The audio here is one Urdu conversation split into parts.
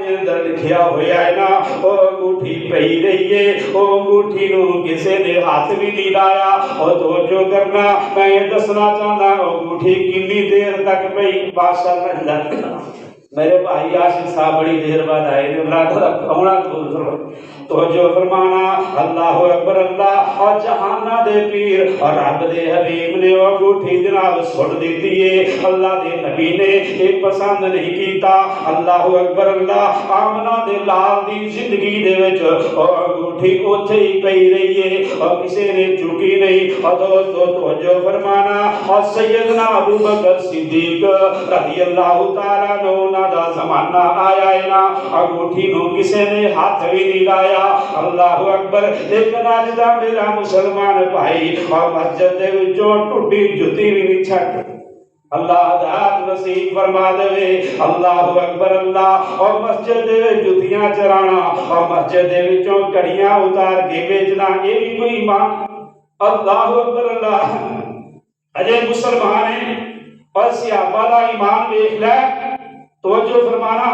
دے اندر لکھیا ہویا ہے نا او انگوٹھی پئی رہی ہے او انگوٹھی نو کسے نے ہاتھ بھی نہیں لایا اور توجہ کرنا میں یہ دسنا چاہتا ہوں انگوٹھی کتنی دیر تک پئی بادشاہ اللہ میرے بھائی عاشق صاحب بڑی دیر بعد آئے نے اللہ تعالیٰ کھونا توجہ فرمانا اللہ اکبر اللہ اور جہانہ دے پیر اور رب دے حبیب نے وہ انگوٹھی جناب سڑ دیتی ہے اللہ دے نبی نے ایک پسند نہیں کیتا اللہ اکبر اللہ آمنہ دے لال دی زندگی دے وچ اور انگوٹھی اوتھے ہی پئی رہی ہے اور کسی نے چکی نہیں اور دوستو توجہ فرمانا اور سیدنا ابو بکر صدیق رضی اللہ تعالیٰ عنہ دا زمانہ آیا ہے نا انگوٹھی نو کسی نے ہاتھ بھی نہیں لایا اللہ اکبر لیکن آج دا میرا مسلمان بھائی اور مسجد دے وچوں ٹوٹی جُتی بھی نہیں چھٹ اللہ داد نصیب فرما دے اللہ اکبر اللہ اور مسجد دے جُتیاں چرانا اور مسجد دے وچوں کڑیاں اتار کے بیچنا یہ بھی کوئی ایمان اللہ اکبر اللہ اجے مسلمان ہیں اور صحابہ دا ایمان دیکھ لے توجہ فرمانا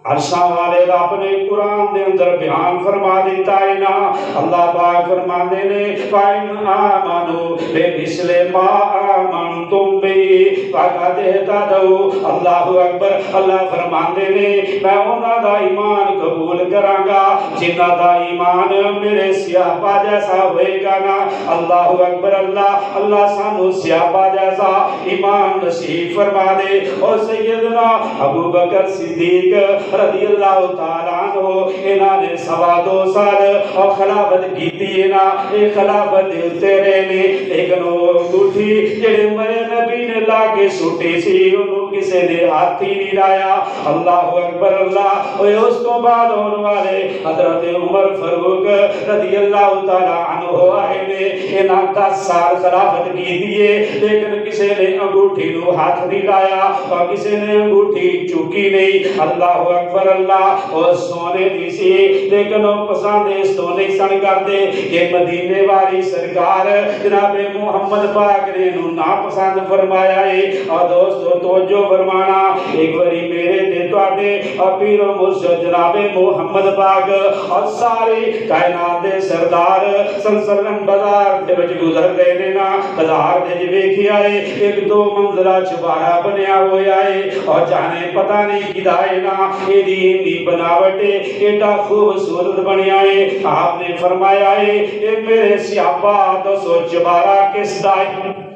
عرشاں والے رب نے قرآن دے اندر بیان فرما دیتا ہے نا اللہ پاک فرماندے نے فَإِنْ آمَنُوا بِمِثْلِ مَا آمَنْتُمْ بِهِ فَقَدِ اهْتَدَوْا اللہ اکبر اللہ فرماندے نے میں انہاں دا ایمان قبول کراں گا جنہاں دا ایمان میرے صحابہ جیسا ہوئے گا نا اللہ اکبر اللہ اللہ سانو صحابہ جیسا ایمان نصیب فرما دے اور سیدنا ابو بکر صدیق رضی اللہ تعالیٰ عنہ انہاں نے 2.25 سال اور خلافت کیتی ہے نا اے خلافت دیتے رہنے لیکن وہ انگوٹھی جڑے میرے نبی نے لا کے سوٹی سی انہوں کسے نے ہاتھ ہی نہیں لایا اللہ اکبر اللہ اور اس کو بعد ہونے والے حضرت عمر فاروق رضی اللہ تعالیٰ عنہ آئے نے انہاں 10 سال خلافت کی دیئے لیکن کسے نے انگوٹھی نو ہاتھ نہیں لایا اور کسے نے انگوٹھی چوکی نہیں اللہ اکبر اللہ اور سونے دی سی لیکن وہ پسند اس تو نہیں سن کرتے کہ مدینے والی سرکار جناب محمد پاک نے انہوں ناپسند فرمایا ہے اور دوستو توجہ فرمانا ایک باری میرے دے توڑے اور پیر و مرشد جناب محمد پاک اور ساری کائنات دے سردار سلسلم بازار دے بچ گزر گئے لینا بازار دے جبے کیا ہے ایک 2 منزلہ چبارہ بنیا ہویا ہے اور جانے پتہ نہیں کی دائے نا یہ دی بناوٹے ایڈا خوبصورت بنیا ہے آپ نے فرمایا ہے کہ میرے صحابہ 212 کس دائیں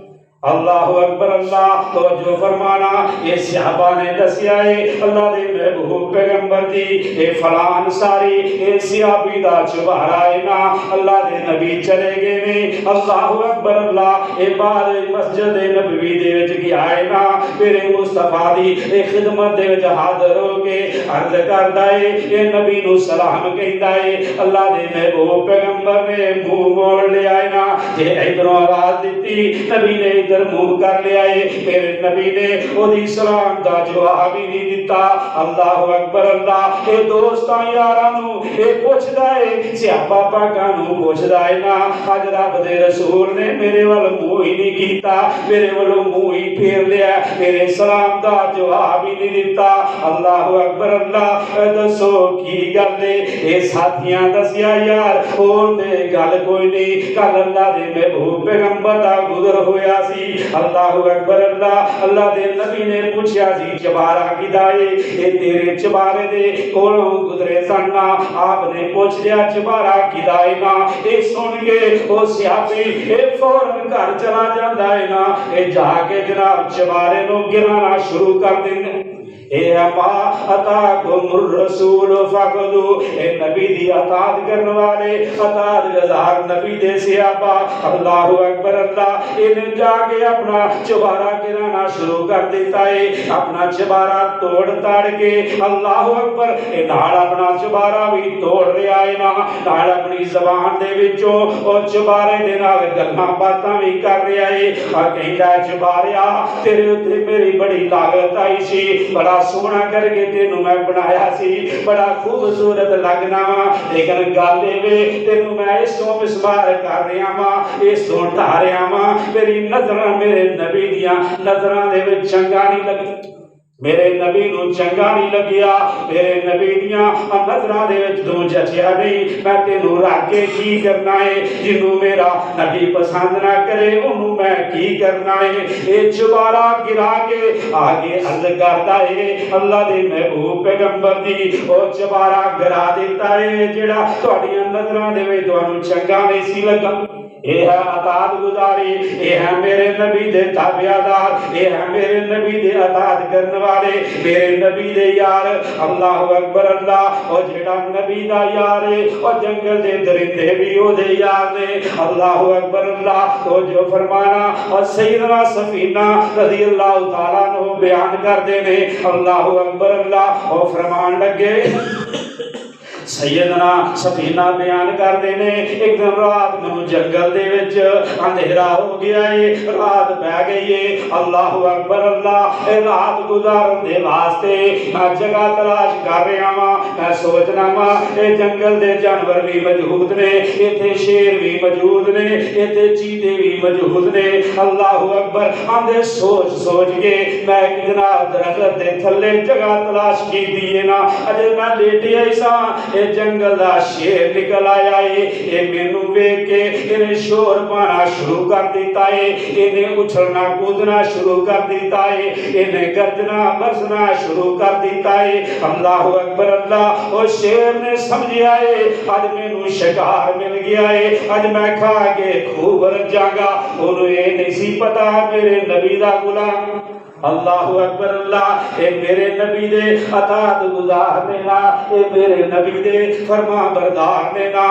اللہ اکبر اللہ توجہ فرمانا یہ صحابہ نے دسیا ہے اللہ دے محبوب پیغمبر دی اے فلان ساری اے صحابی دا چبارہ ہے نا اللہ دے نبی چلے گئے نے اللہ اکبر اللہ اے بعد مسجد نبوی دے وچ گیا ہے نا میرے مصطفیٰ دی اے خدمت دے وچ حاضر ہو کے عرض کردا ہے اے نبی نو سلام کہندا ہے اللہ دے محبوب پیغمبر نے منہ موڑ لیا ہے نا جے ادھروں آواز دیتی نبی نے منہ کر لیا ہے میرے نبی نے وہی سلام دا جواب ہی نہیں دیتا اللہ اکبر اللہ اے دوستاں یارانو اے پوچھدا ہے صحابہ پاکانو پوچھدا ہے نا اج رب دے رسول نے میرے ول منہ ہی نہیں کیتا میرے ول منہ ہی پھیر لیا میرے سلام دا جواب ہی نہیں دیتا اللہ اکبر اللہ دسو کی گل ہے اے ساتھیاں دسیا یار اور دے گل کوئی نہیں کل اللہ دے محبوب پیغمبر دا گزر ہویا سی اللہ اکبر اللہ اللہ دے نبی نے پوچھا سی چبارہ کی دائے اے تیرے چبارے دے کولوں گزرے سننا آپ نے پوچھ لیا چبارہ کی دائے نا اے سن کے او سیابی اے فوراں گھر چلا جاندہ ہے نا اے جا کے جناب چبارے نو گرانا شروع کر دینے اے اپا اتاکم الرسول فقدو اے نبی دی اطاعت کرنے والے اطاعت گزار نبی دے صحابہ اللہ اکبر اللہ انہیں جا کے اپنا چبارہ گرانا شروع کر دیتا ہے اپنا چبارہ توڑ تاڑ کے اللہ اکبر اے نال اپنا چبارہ بھی توڑ رہا ہے نا نال اپنی زبان دے وچوں اور چبارے دے نال گلاں باتاں بھی کر رہا ہے اور کہندا چباریا تیرے اوتے میری بڑی لاگت آئی سی بڑا سونا کر کے تینوں میں بنایا سی بڑا خوبصورت لگنا وا لیکن گل اے تینوں میں اس تو مسمار کر رہا وا اس تو ڈھا رہا وا میری نظراں میرے نبی دیاں نظراں دے وچ چنگا نہیں لگی میرے نبی نو چنگا نہیں لگیا، میرے نبی دیاں نظراں دے وچ تو جچیا نہیں، میں تینوں رکھ کے کی کرنا ہے؟ جنوں میرا نبی پسند نہ کرے انہوں میں کی کرنا ہے؟ اے چبارہ گرا کے آگے عرض کرتا ہے اللہ دے محبوب پیغمبر دی، او چبارہ گرا دیتا ہے جڑا تہاڈیاں نظراں دے وچ تانوں چنگا نہیں سی لگا۔ اے ہے اطاعت گزاری، اے ہے میرے نبی دے تابعدار، اے ہے میرے نبی دے اطاعت کرنے والے، میرے نبی دے یار۔ اللہ اکبر اللہ، او جڑا نبی دا یار ہے او جنگل دے درندے بھی او دے یار نے۔ اللہ اکبر اللہ، تو جو فرمانا اور سیدنا سفینہ رضی اللہ تعالیٰ عنہ بیان کر دینے۔ اللہ اکبر اللہ، او فرمان لگے سیدنا سفینہ بیان کر دینے ایک دن رات نو جنگل دے وچ اندھیرا ہو گیا ہے، رات پہ گئی ہے۔ اللہ اکبر اللہ، اے رات گزارن دے واسطے میں جگہ تلاش کر رہا ہاں، میں سوچنا وا اے جنگل دے جانور بھی موجود نے، ایتھے شیر بھی موجود نے، ایتھے چیتے بھی موجود نے۔ اللہ اکبر، آندے سوچ سوچ کے میں ایک جناب درخت دے تھلے جگہ تلاش کی دیے نا، اجے میں لیٹی ایسا اے جنگل دا شیر نکل آیا ہے، اے مینوں ویکھ کے انہیں شور پانا شروع کر دیتا ہے، انہیں اچھلنا کودنا شروع کر دیتا ہے، انہیں گرجنا برسنا شروع کر دیتا ہے۔ اللہ اکبر اللہ، وہ شیر نے سمجھیا ہے آج مینوں شکار مل گیا ہے، آج میں کھا کے خوب رجاں گا۔ انہوں یہ نہیں سی پتا میرے نبی دا غلام۔ اللہ اکبر اللہ، اے میرے نبی دے اطاعت گزار دینا، اے میرے نبی دے فرما بردار دینا۔